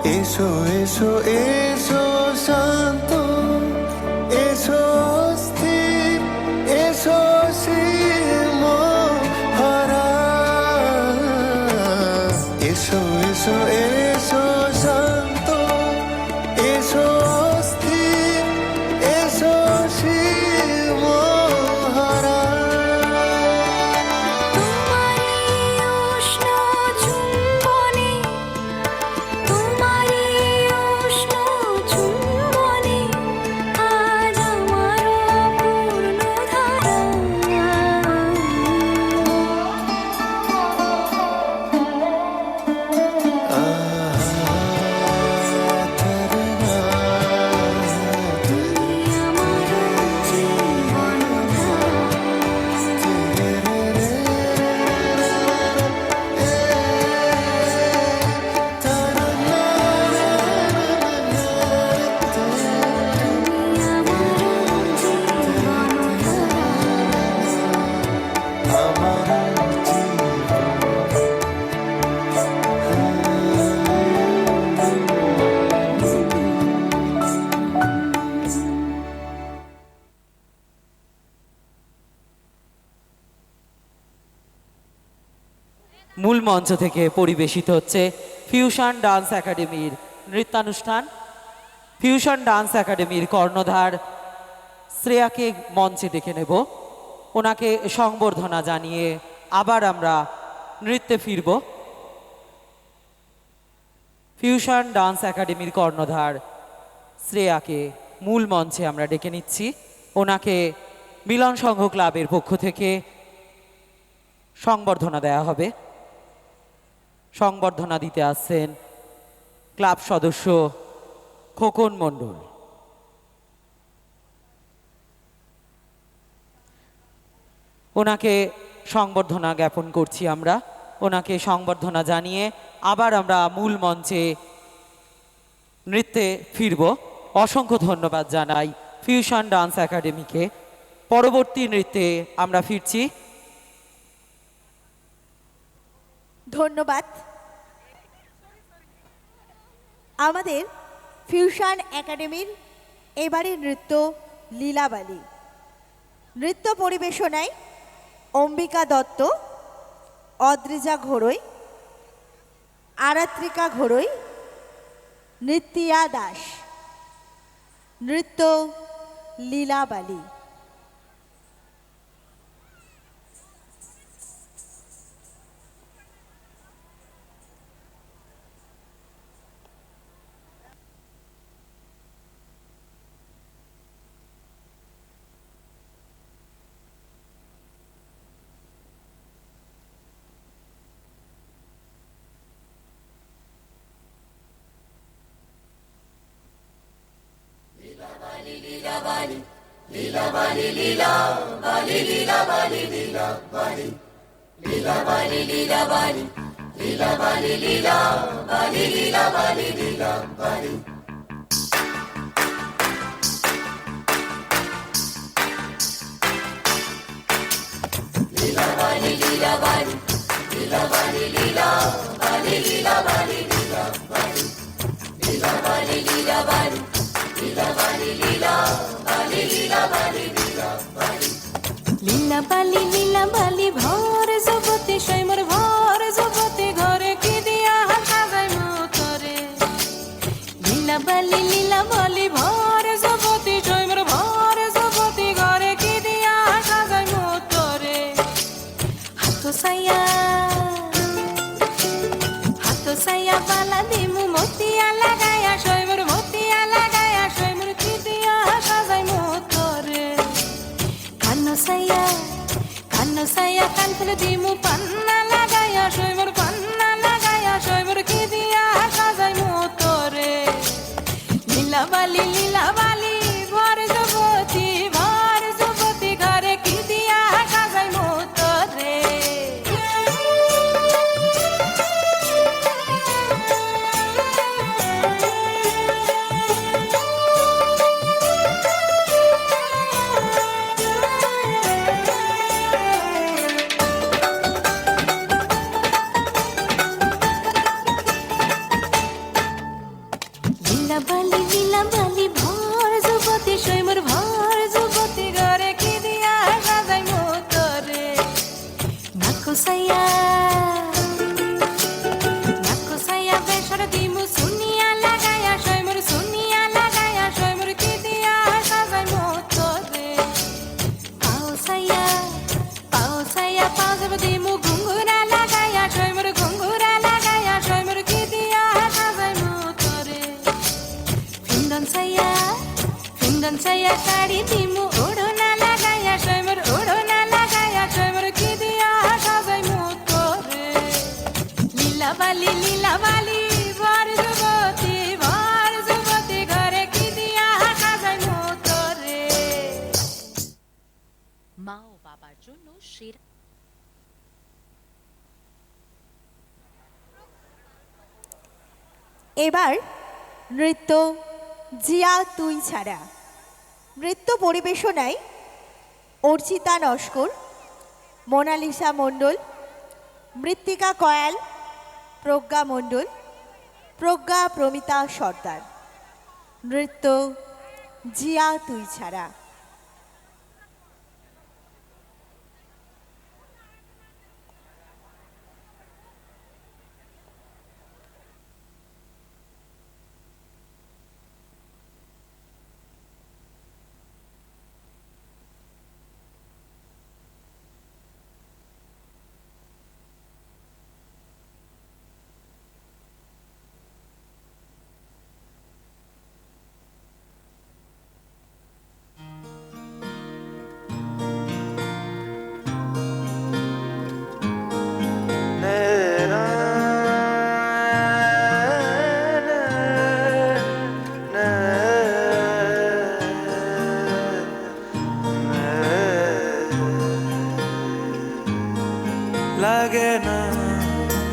এসো এসো এসো শান্ত, এসো স্থির, এসো হারা। এসো এসো এসো শান্ত, এসো স্থির, এসো হারা। মূল মঞ্চ থেকে পরিবেশিত হচ্ছে ফিউশন ডান্স একাডেমির নৃত্যানুষ্ঠান। ফিউশন ডান্স একাডেমির কর্ণধার শ্রেয়াকে মঞ্চে ডেকে নেব। ওনাকে সংবর্ধনা জানিয়ে আবার আমরা নৃত্যে ফিরব। ফিউশন ডান্স একাডেমির কর্ণধার শ্রেয়াকে মূল মঞ্চে আমরা ডেকে নিচ্ছি। ওনাকে মিলন সংঘ ক্লাবের পক্ষ থেকে সংবর্ধনা দেয়া হবে। সংবর্ধনা দিতে আসছেন ক্লাব সদস্য খোকন মণ্ডল। ওনাকে সংবর্ধনা জ্ঞাপন করছি আমরা। ওনাকে সংবর্ধনা জানিয়ে আবার আমরা মূল মঞ্চে নৃত্যে ফিরব। অসংখ্য ধন্যবাদ জানাই ফিউশন ডান্স একাডেমিকে। পরবর্তী নৃত্যে আমরা ফিরছি। ধন্যবাদ। আমাদের ফিউশন একাডেমির এবারের নৃত্য লীলাবালি। নৃত্য পরিবেশনায় অম্বিকা দত্ত, অদ্রিজা ঘোড়ই, আরাত্রিকা ঘোড়ই, নৃত্যা দাস। নৃত্য লীলাবালি। লীলাবালি লীলাবালি ভর জগতে সৈমর ভর জগতে ঘরে কি দিয়া সাজাই মতরে। লীলাবালি লীলাবালি ভর জগতে সৈমর ভর জগতে ঘরে কি দিয়া সাজাই মতরে। হাত সাইয়া পালা দিমু মতিয়া লাগায়া সৈমর মতিয়া লাগায়া সৈমর কি দিয়া সাজাই মতরে। কানো সাইয়া কান ফুলে দিমু পান্না লাগায়া সৈমর পান্না লাগায়া সৈমর কি দিয়া সাজাই মতরে। লীলাবালি লীলাবালি ভর জগতি ঘরে কি দিয়া সাজাই মতরে। শাড়ি দিমু ওড়না লাগাইয়া সৈমর ওড়না লাগাইয়া সৈমর কি দিয়া সাজাই মুতরে লীলা বালি বর যুবতী ঘরে কি দিয়া সাজাই মুতরে মা ও বাবার জন্য সেরা এবার নৃত্য জিয়া তুই ছাড়া। নৃত্য পরিবেশনায় অর্চিতা নস্কর, মোনালিসা মণ্ডল, মৃত্তিকা কয়াল, প্রজ্ঞা মণ্ডল, প্রজ্ঞা প্রমিতা সর্দার। নৃত্য জিয়া তুই ছাড়া।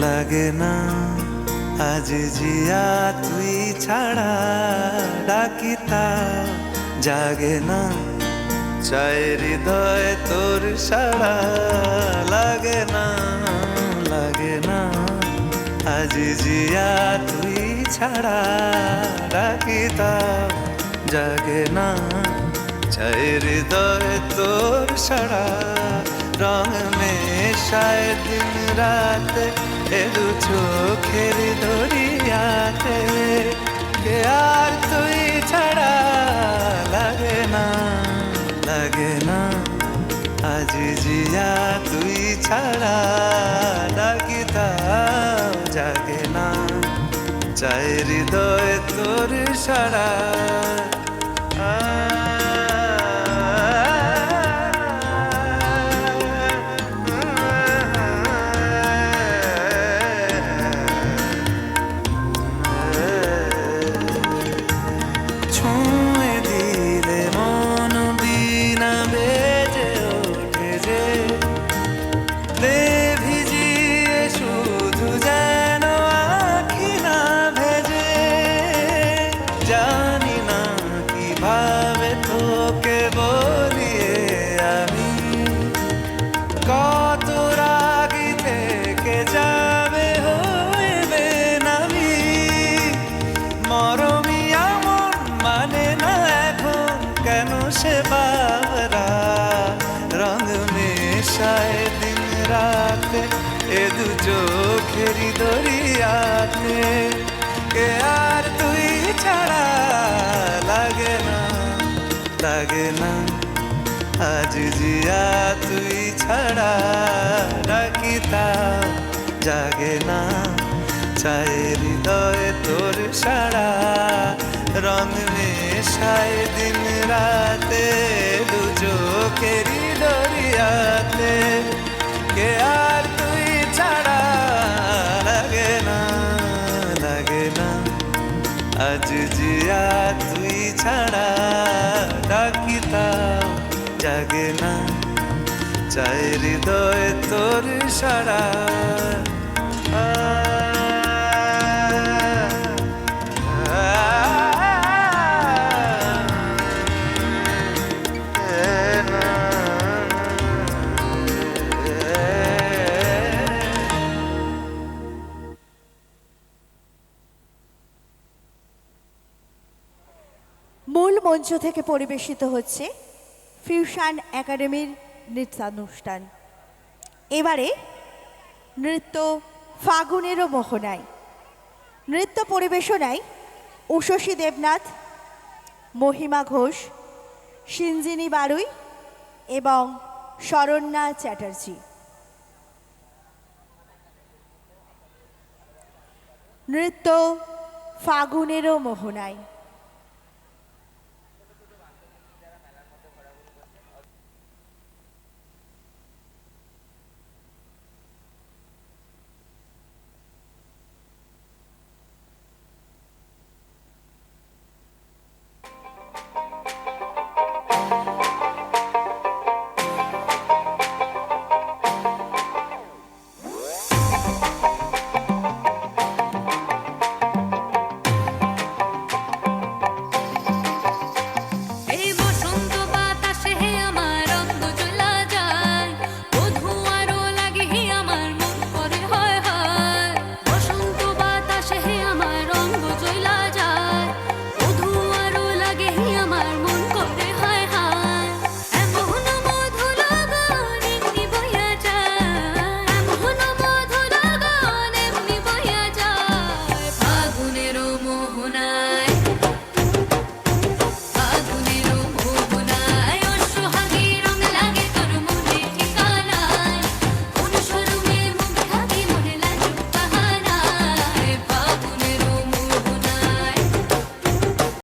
লাগে না আজ জিয়া তুই ছাড়া ডাকিতা জাগে না চায় হৃদয় তোর সাড়া লাগে না আজ জিয়া তুই ছাড়া ডাকিতা জাগে না চায় হৃদয় তোর সাড়া রং মেশায় দিন রাত এ দু চোখের দরিয়াতে কে আর তুই ছাড়া লাগে না আজ জিয়া তুই ছাড়া ডাকিতা জাগে না চায় হৃদয় তোর সাড়া दिन रात ए दु चोखेरी दरियाते के यार तुई छाड़ा लागे ना आज जिया तुई छाड़ा डाकिता जागे ना चाहे हृदय तोर साड़ा रंग मेशाय दिन राते दु चोखेरी दरियाते के यार तुई छाड़ा लागे ना आज जिया तुई छाड़ा डाकिता जागे ना चाहे हृदय तोर साड़ा মূল মঞ্চ থেকে পরিবেশিত হচ্ছে ফিউশন একাডেমির নৃত্যানুষ্ঠান। এবারে নৃত্য ফাগুনেরও মোহনায়। নৃত্য পরিবেশনায় উষসী দেবনাথ, মহিমা ঘোষ, সিঞ্জিনী বারুই এবং শরণ্যা চ্যাটার্জি। নৃত্য ফাগুনেরও মোহনায়।